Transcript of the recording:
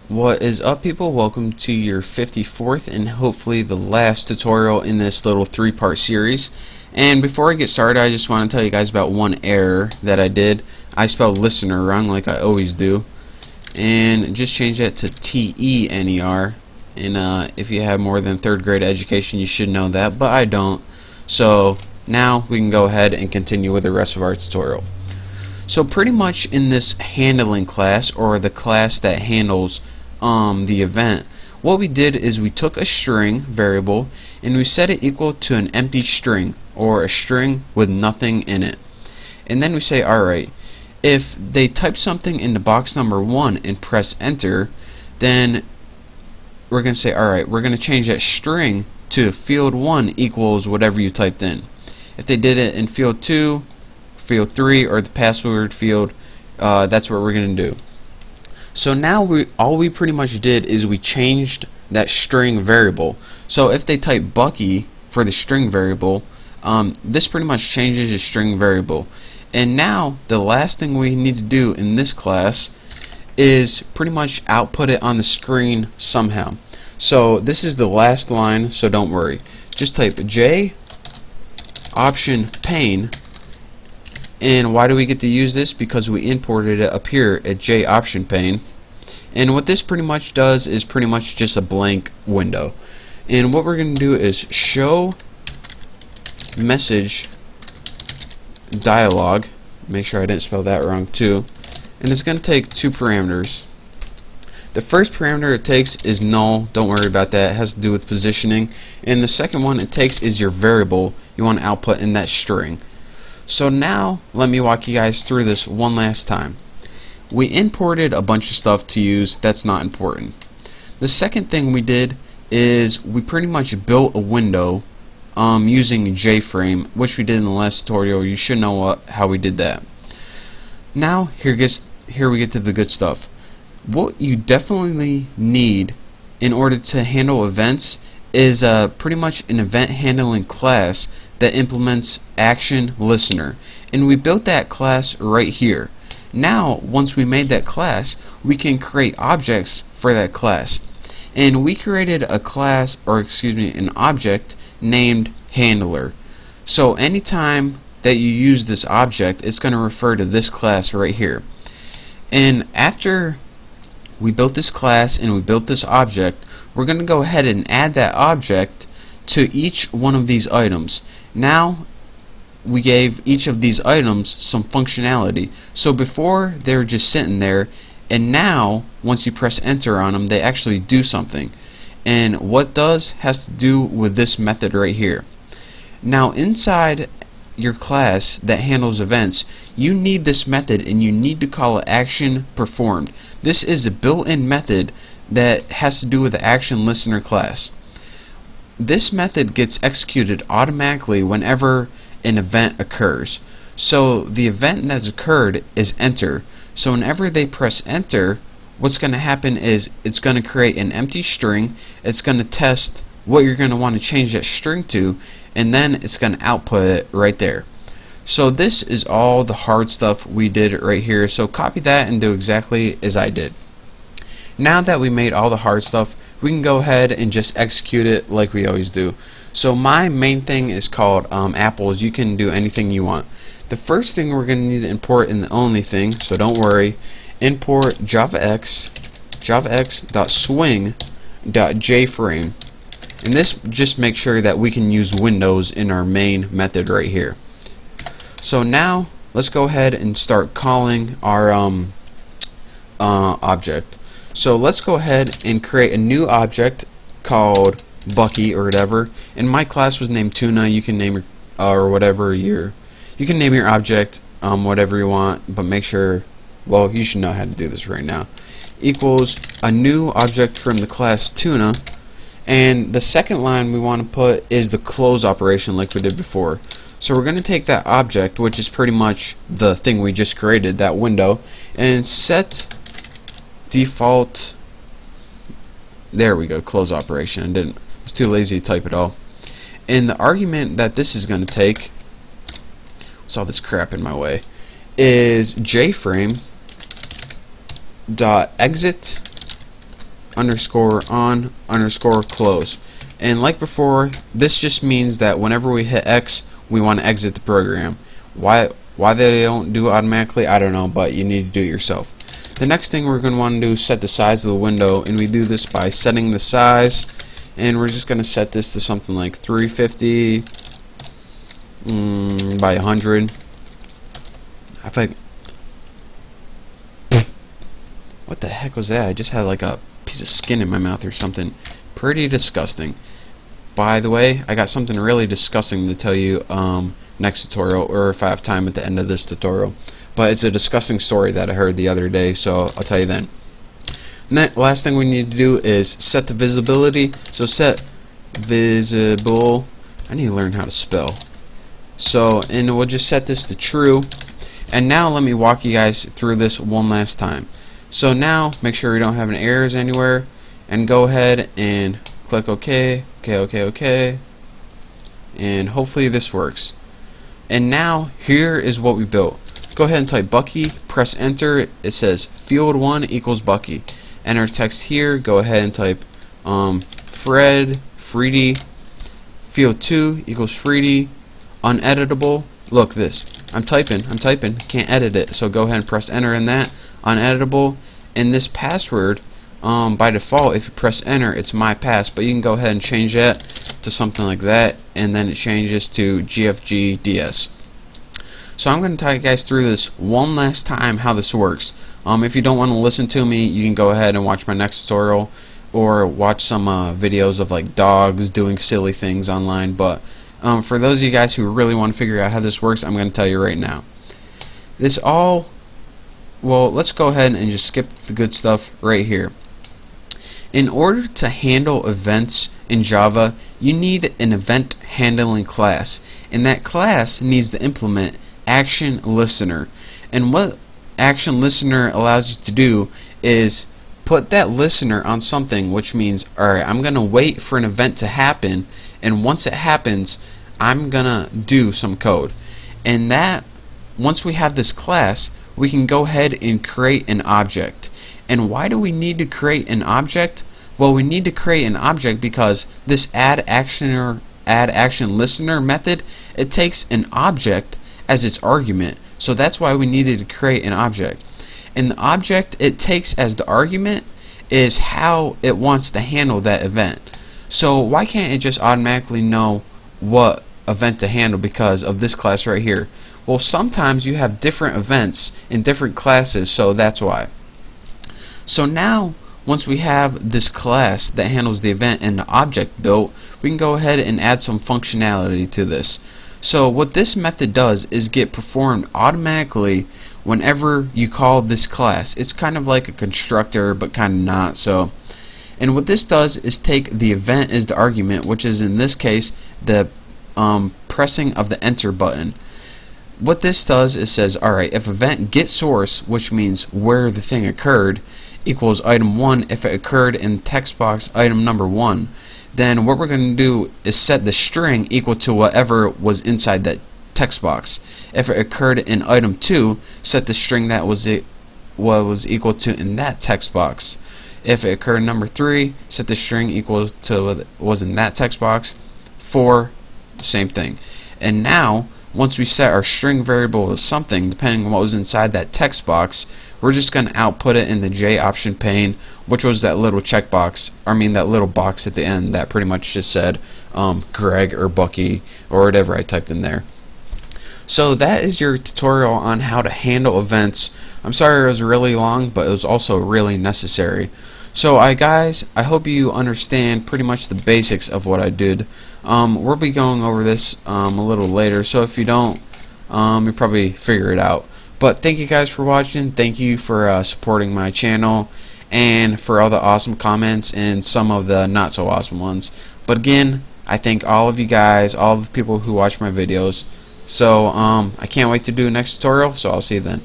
What is up, people? Welcome to your 54th and hopefully the last tutorial in this little three-part series. And before I get started, I just want to tell you guys about one error that I did. I spelled listener wrong like I always do, and just change that to T-E-N-E-R. And if you have more than third grade education, you should know that, but I don't. So now we can go ahead and continue with the rest of our tutorial. So pretty much in this handling class, or the class that handles the event, what we did is we took a string variable and we set it equal to an empty string, or a string with nothing in it. And then we say, alright, if they type something into box number 1 and press enter, then we're going to say, alright, we're going to change that string to field 1 equals whatever you typed in. If they did it in field 2, field 3, or the password field, that's what we're going to do. So now all we pretty much did is we changed that string variable. So if they type Bucky for the string variable, this pretty much changes the string variable. And now the last thing we need to do in this class is pretty much output it on the screen somehow. So this is the last line, so don't worry. Just type J option pane. And why do we get to use this? Because we imported it up here at J option pane. And what this pretty much does is pretty much just a blank window. And what we're going to do is show message dialog. Make sure I didn't spell that wrong too. And it's going to take two parameters. The first parameter it takes is null. Don't worry about that. It has to do with positioning. And the second one it takes is your variable you want to output in that string. So now let me walk you guys through this one last time. We imported a bunch of stuff to use that's not important. The second thing we did is we pretty much built a window using JFrame, which we did in the last tutorial. You should know how we did that. Now here we get to the good stuff. What you definitely need in order to handle events is pretty much an event handling class that implements action listener, and we built that class right here. Now once we made that class, we can create objects for that class, and we created a class, or excuse me, an object named handler. So anytime that you use this object, it's going to refer to this class right here. And after we built this class and we built this object, we're going to go ahead and add that object to each one of these items. Now we gave each of these items some functionality. So before they were just sitting there, and now once you press enter on them, they actually do something. And what does has to do with this method right here. Now inside your class that handles events, you need this method and you need to call it action performed. This is a built-in method that has to do with the action listener class. This method gets executed automatically whenever an event occurs. So the event that's occurred is enter. So whenever they press enter, what's going to happen is it's going to create an empty string. It's going to test what you're going to want to change that string to, and then it's going to output it right there. So this is all the hard stuff we did right here. So copy that and do exactly as I did. Now that we made all the hard stuff, we can go ahead and just execute it like we always do. So my main thing is called apples. You can do anything you want. The first thing we're going to need to import, and the only thing, so don't worry, import javax.swing.jframe. And this just makes sure that we can use Windows in our main method right here. So now let's go ahead and start calling our object. So let's go ahead and create a new object called Bucky or whatever. And my class was named Tuna. You can name your or whatever you can name your object whatever you want, but make sure, well, you should know how to do this right now. Equals a new object from the class Tuna. And the second line we want to put is the close operation like we did before. So we're going to take that object, which is pretty much the thing we just created, that window, and set default, there we go, close operation. I was too lazy to type it all. And the argument that this is going to take, what's all this crap in my way, is jframe dot exit underscore on underscore close. And like before, this just means that whenever we hit X, we want to exit the program. Why they don't do it automatically, I don't know, but you need to do it yourself. The next thing we're going to want to do is set the size of the window, and we do this by setting the size, and we're just going to set this to something like 350 by 100. I think. What the heck was that? I just had like a piece of skin in my mouth or something. Pretty disgusting. By the way, I got something really disgusting to tell you next tutorial, or if I have time at the end of this tutorial. But it's a disgusting story that I heard the other day, so I'll tell you then. Last thing we need to do is set the visibility. So set visible. I need to learn how to spell. So, and we'll just set this to true. And now let me walk you guys through this one last time. So now, make sure we don't have any errors anywhere, and go ahead and click OK, OK, and hopefully this works. And now, here is what we built. Go ahead and type Bucky, press enter. It says field 1 equals Bucky. Enter text here. Go ahead and type Freedy. Field 2 equals Freedy. Uneditable. Look this. I'm typing. Can't edit it. So go ahead and press enter in that. Uneditable. And this password, by default, if you press enter, it's my pass. But you can go ahead and change that to something like that, and then it changes to GFGDS. So I'm going to talk you guys through this one last time how this works. If you don't want to listen to me, you can go ahead and watch my next tutorial, or watch some videos of like dogs doing silly things online. But for those of you guys who really want to figure out how this works, I'm going to tell you right now. Well, let's go ahead and just skip the good stuff right here. In order to handle events in Java, you need an event handling class, and that class needs to implement Action Listener. And what Action Listener allows you to do is put that listener on something, which means, alright, I'm going to wait for an event to happen, and once it happens, I'm going to do some code. And that, once we have this class, we can go ahead and create an object. And why do we need to create an object? Well, we need to create an object because this add action listener method, it takes an object as its argument. So that's why we needed to create an object. And the object it takes as the argument is how it wants to handle that event. So why can't it just automatically know what event to handle because of this class right here? Well, sometimes you have different events in different classes, so that's why. So now, once we have this class that handles the event and the object built, we can go ahead and add some functionality to this. So what this method does is get performed automatically whenever you call this class. It's kind of like a constructor, but kind of not. So, and what this does is take the event as the argument, which is in this case the pressing of the enter button. What this does is says, alright, if event get source, which means where the thing occurred, equals item 1 if it occurred in text box item number 1, then what we're going to do is set the string equal to whatever was inside that text box. If it occurred in item 2, set the string that was equal to in that text box. If it occurred in number 3, set the string equal to what was in that text box. 4, same thing. And now, once we set our string variable to something, depending on what was inside that text box, we're just going to output it in the J option pane, which was that little checkbox, that little box at the end that pretty much just said Greg or Bucky or whatever I typed in there. So that is your tutorial on how to handle events. I'm sorry it was really long, but it was also really necessary. So guys, I hope you understand pretty much the basics of what I did. We'll be going over this a little later, so if you don't, you'll probably figure it out. But thank you guys for watching. Thank you for supporting my channel, and for all the awesome comments and some of the not so awesome ones. But again, I thank all of you guys, all of the people who watch my videos. So I can't wait to do the next tutorial, so I'll see you then.